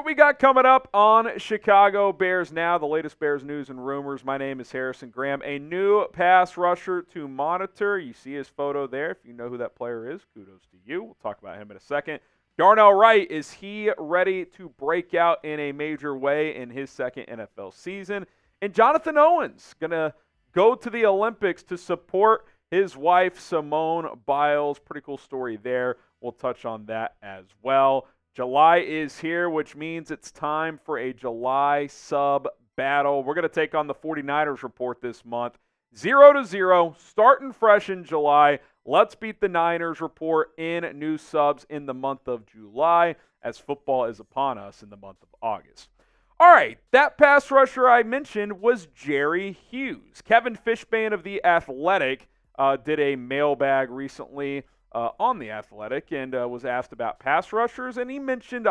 what we got coming up on Chicago Bears Now, the latest Bears news and rumors. My name is Harrison Graham. A new pass rusher to monitor. You see his photo there. If you know who that player is, kudos to you. We'll talk about him in a second. Darnell Wright, is he ready to break out in a major way in his second NFL season? And Jonathan Owens, going to go to the Olympics to support his wife, Simone Biles. Pretty cool story there. We'll touch on that as well. July is here, which means it's time for a July sub battle. We're going to take on the 49ers report this month. 0-0, starting fresh in July. Let's beat the Niners report in new subs in the month of July as football is upon us in the month of August. All right, that pass rusher I mentioned was Jerry Hughes. Kevin Fishbain of The Athletic did a mailbag recently on The Athletic and was asked about pass rushers, and he mentioned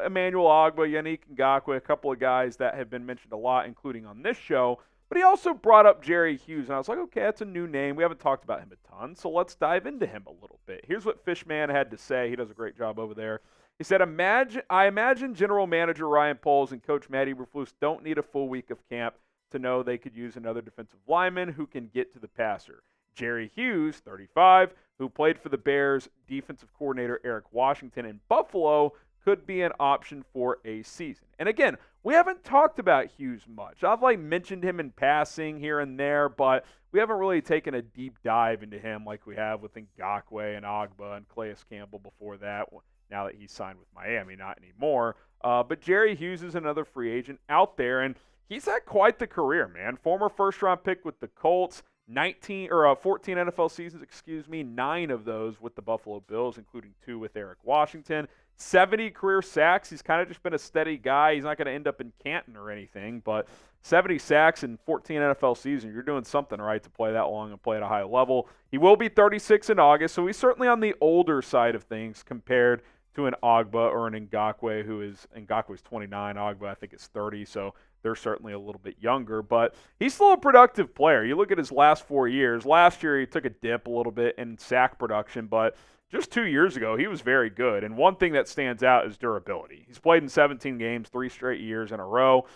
Emmanuel, Ogbah, Yannick, Ngakoue, a couple of guys that have been mentioned a lot, including on this show. But he also brought up Jerry Hughes, and I was like, okay, that's a new name. We haven't talked about him a ton, so let's dive into him a little bit. Here's what Fishman had to say. He does a great job over there. He said, I imagine General Manager Ryan Poles and Coach Matt Eberflus don't need a full week of camp to know they could use another defensive lineman who can get to the passer. Jerry Hughes, 35, who played for the Bears defensive coordinator Eric Washington in Buffalo, could be an option for a season. And again, we haven't talked about Hughes much. I've mentioned him in passing here and there, but we haven't really taken a deep dive into him like we have with Ngakoue and Ogbah and Calais Campbell before that, now that he's signed with Miami, not anymore. But Jerry Hughes is another free agent out there, and he's had quite the career, man. Former first-round pick with the Colts, 14 NFL seasons, 9 of those with the Buffalo Bills, including 2 with Eric Washington. 70 career sacks. He's kind of just been a steady guy. He's not going to end up in Canton or anything, but 70 sacks in 14 NFL seasons, you're doing something right to play that long and play at a high level. He will be 36 in August, so he's certainly on the older side of things compared to an Ogbah or an Ngakoue, Ngakoue's 29, Ogbah I think is 30, so they're certainly a little bit younger, but he's still a productive player. You look at his last 4 years. Last year he took a dip a little bit in sack production, but just 2 years ago he was very good. And one thing that stands out is durability. He's played in 17 games 3 straight years in a row,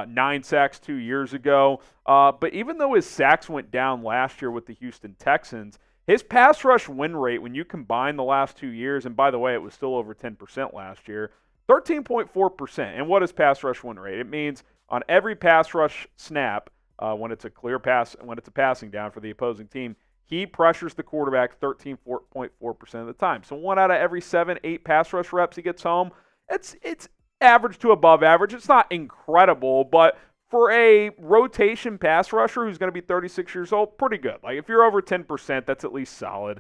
9 sacks 2 years ago. But even though his sacks went down last year with the Houston Texans, his pass rush win rate, when you combine the last 2 years, and by the way, it was still over 10% last year, 13.4%. And what is pass rush win rate? It means on every pass rush snap, when it's a clear pass, when it's a passing down for the opposing team, he pressures the quarterback 13.4% of the time. So 1 out of every 7-8 pass rush reps he gets home, it's average to above average. It's not incredible, but for a rotation pass rusher who's going to be 36 years old, pretty good. If you're over 10%, that's at least solid,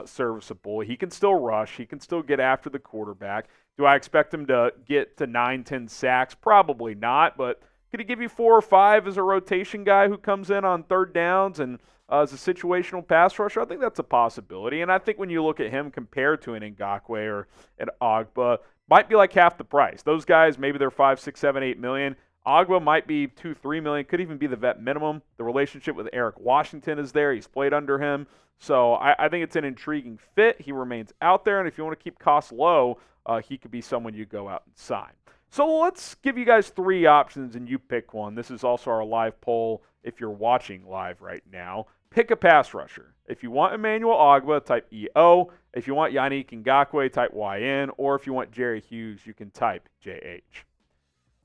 serviceable. He can still rush. He can still get after the quarterback. Do I expect him to get to 9-10 sacks? Probably not, but could he give you 4 or 5 as a rotation guy who comes in on third downs and as a situational pass rusher? I think that's a possibility. And I think when you look at him compared to an Ngakoue or an Ogbah, might be like half the price. Those guys, maybe they're 5, 6, 7, 8 million. Ogbah might be 2, 3 million, could even be the vet minimum. The relationship with Eric Washington is there. He's played under him. So I think it's an intriguing fit. He remains out there, and if you want to keep costs low, he could be someone you go out and sign. So let's give you guys 3 options, and you pick one. This is also our live poll if you're watching live right now. Pick a pass rusher. If you want Emmanuel Ogbah, type EO. If you want Yannick Ngakoue, type YN. Or if you want Jerry Hughes, you can type JH.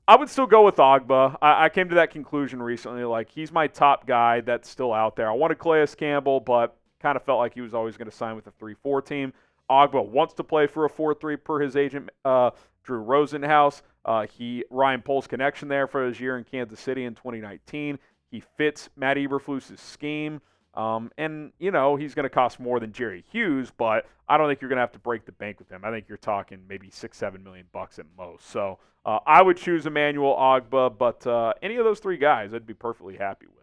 I would still go with Ogbah. I came to that conclusion recently. He's my top guy that's still out there. I wanted Calais Campbell, but kind of felt like he was always going to sign with a 3-4 team. Ogbah wants to play for a 4-3 per his agent, Drew Rosenhaus. Ryan Poles' connection there for his year in Kansas City in 2019. He fits Matt Eberflus' scheme. And, he's going to cost more than Jerry Hughes, but I don't think you're going to have to break the bank with him. I think you're talking maybe $6-7 million at most. So I would choose Emmanuel Ogbah, but any of those 3 guys I'd be perfectly happy with.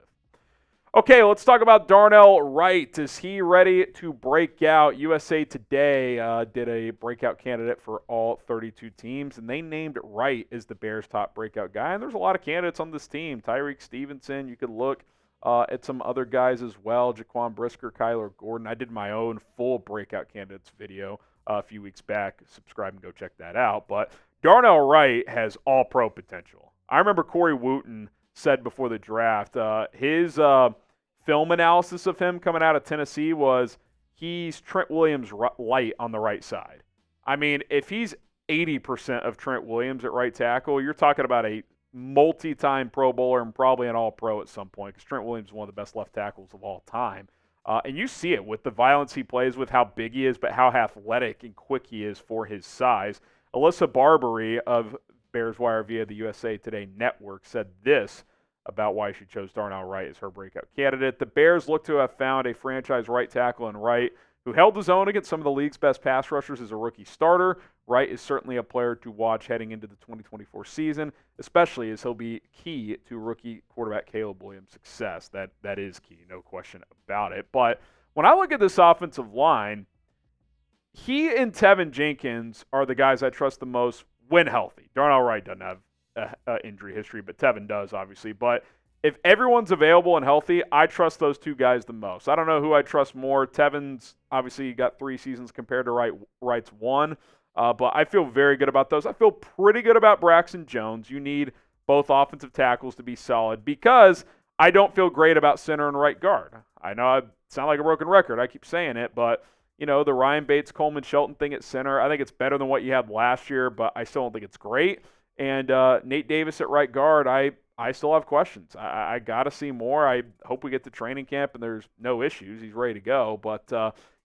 Okay, let's talk about Darnell Wright. Is he ready to break out? USA Today did a breakout candidate for all 32 teams, and they named Wright as the Bears' top breakout guy. And there's a lot of candidates on this team. Tyreek Stevenson, you could look at some other guys as well. Jaquan Brisker, Kyler Gordon. I did my own full breakout candidates video a few weeks back. Subscribe and go check that out. But Darnell Wright has all-pro potential. I remember Corey Wooten said before the draft, his film analysis of him coming out of Tennessee was he's Trent Williams light on the right side. I mean, if he's 80% of Trent Williams at right tackle, you're talking about a multi-time Pro Bowler and probably an All-Pro at some point because Trent Williams is one of the best left tackles of all time. And you see it with the violence he plays with, how big he is, but how athletic and quick he is for his size. Alyssa Barbary of Bears Wire via the USA Today Network said this about why she chose Darnell Wright as her breakout candidate. The Bears look to have found a franchise right tackle in Wright who held his own against some of the league's best pass rushers as a rookie starter. Wright is certainly a player to watch heading into the 2024 season, especially as he'll be key to rookie quarterback Caleb Williams' success. That is key, no question about it. But when I look at this offensive line, he and Tevin Jenkins are the guys I trust the most when healthy. Darnell Wright doesn't have injury history, but Tevin does, obviously. But if everyone's available and healthy, I trust those two guys the most. I don't know who I trust more. Tevin's obviously got 3 seasons compared to Wright's 1, but I feel very good about those. I feel pretty good about Braxton Jones. You need both offensive tackles to be solid because I don't feel great about center and right guard. I know I sound like a broken record. I keep saying it, but the Ryan Bates, Coleman Shelton thing at center, I think it's better than what you had last year, but I still don't think it's great. And Nate Davis at right guard, I still have questions. I got to see more. I hope we get to training camp and there's no issues. He's ready to go. But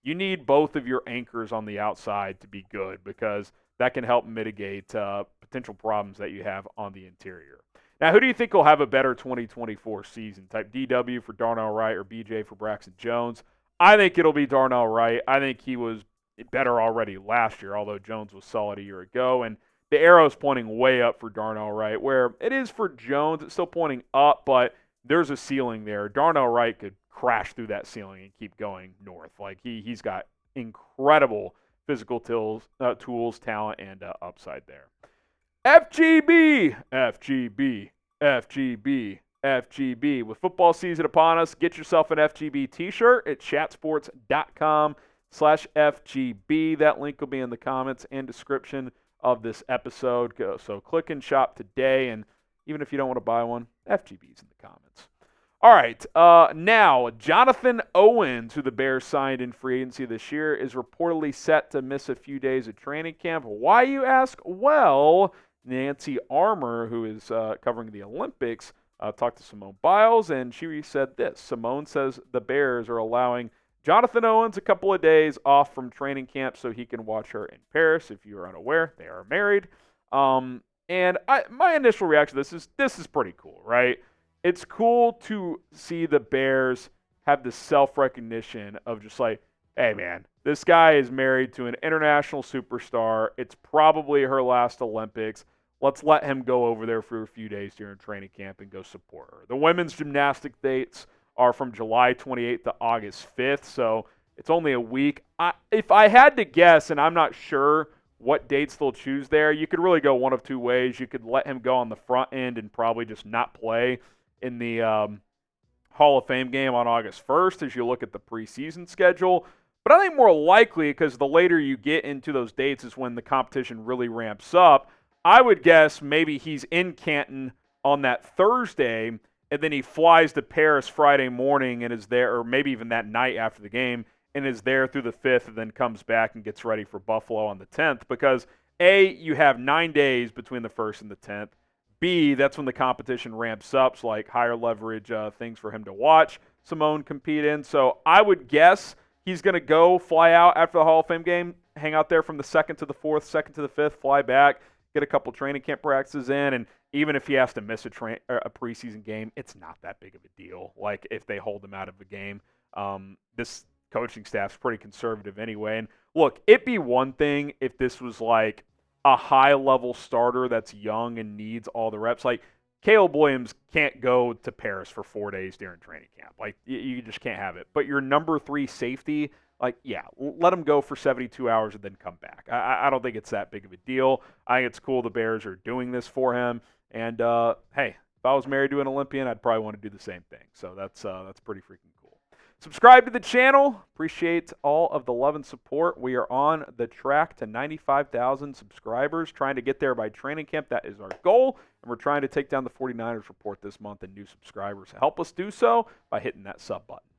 you need both of your anchors on the outside to be good because that can help mitigate potential problems that you have on the interior. Now, who do you think will have a better 2024 season? Type DW for Darnell Wright or BJ for Braxton Jones. I think it'll be Darnell Wright. I think he was better already last year, although Jones was solid a year ago. And the arrow's pointing way up for Darnell Wright, where it is for Jones. It's still pointing up, but there's a ceiling there. Darnell Wright could crash through that ceiling and keep going north. Like he's got incredible physical tools, talent, and upside there. FGB, FGB, FGB, FGB. With football season upon us, get yourself an FGB t-shirt at chatsports.com/FGB. That link will be in the comments and description of this episode. So click and shop today, and even if you don't want to buy one, FGB's in the comments. All right, now Jonathan Owens, who the Bears signed in free agency this year, is reportedly set to miss a few days of training camp. Why, you ask? Well, Nancy Armour, who is covering the Olympics, talked to Simone Biles, and she said this. Simone says the Bears are allowing Jonathan Owens a couple of days off from training camp so he can watch her in Paris. If you are unaware, they are married. And my initial reaction to this is pretty cool, right? It's cool to see the Bears have the self-recognition of just like, hey, man, this guy is married to an international superstar. It's probably her last Olympics. Let's let him go over there for a few days during training camp and go support her. The women's gymnastic dates are from July 28th to August 5th, so it's only a week. If I had to guess, and I'm not sure what dates they'll choose there, you could really go one of two ways. You could let him go on the front end and probably just not play in the Hall of Fame game on August 1st as you look at the preseason schedule. But I think more likely, because the later you get into those dates is when the competition really ramps up, I would guess maybe he's in Canton on that Thursday, and then he flies to Paris Friday morning and is there, or maybe even that night after the game, and is there through the 5th and then comes back and gets ready for Buffalo on the 10th. Because, A, you have 9 days between the 1st and the 10th. B, that's when the competition ramps up, so like higher leverage things for him to watch Simone compete in. So I would guess he's going to fly out after the Hall of Fame game, hang out there from the 2nd to the 4th, 2nd to the 5th, fly back, get a couple training camp practices in, and even if he has to miss a preseason game, it's not that big of a deal. Like if they hold him out of the game, this coaching staff's pretty conservative anyway. And look, it'd be one thing if this was like a high-level starter that's young and needs all the reps. Like Caleb Williams can't go to Paris for 4 days during training camp. Like you just can't have it. But your number 3 safety, like, yeah, let him go for 72 hours and then come back. I don't think it's that big of a deal. I think it's cool the Bears are doing this for him. And, hey, if I was married to an Olympian, I'd probably want to do the same thing. So that's pretty freaking cool. Subscribe to the channel. Appreciate all of the love and support. We are on the track to 95,000 subscribers, trying to get there by training camp. That is our goal, and we're trying to take down the 49ers report this month in new subscribers. Help us do so by hitting that sub button.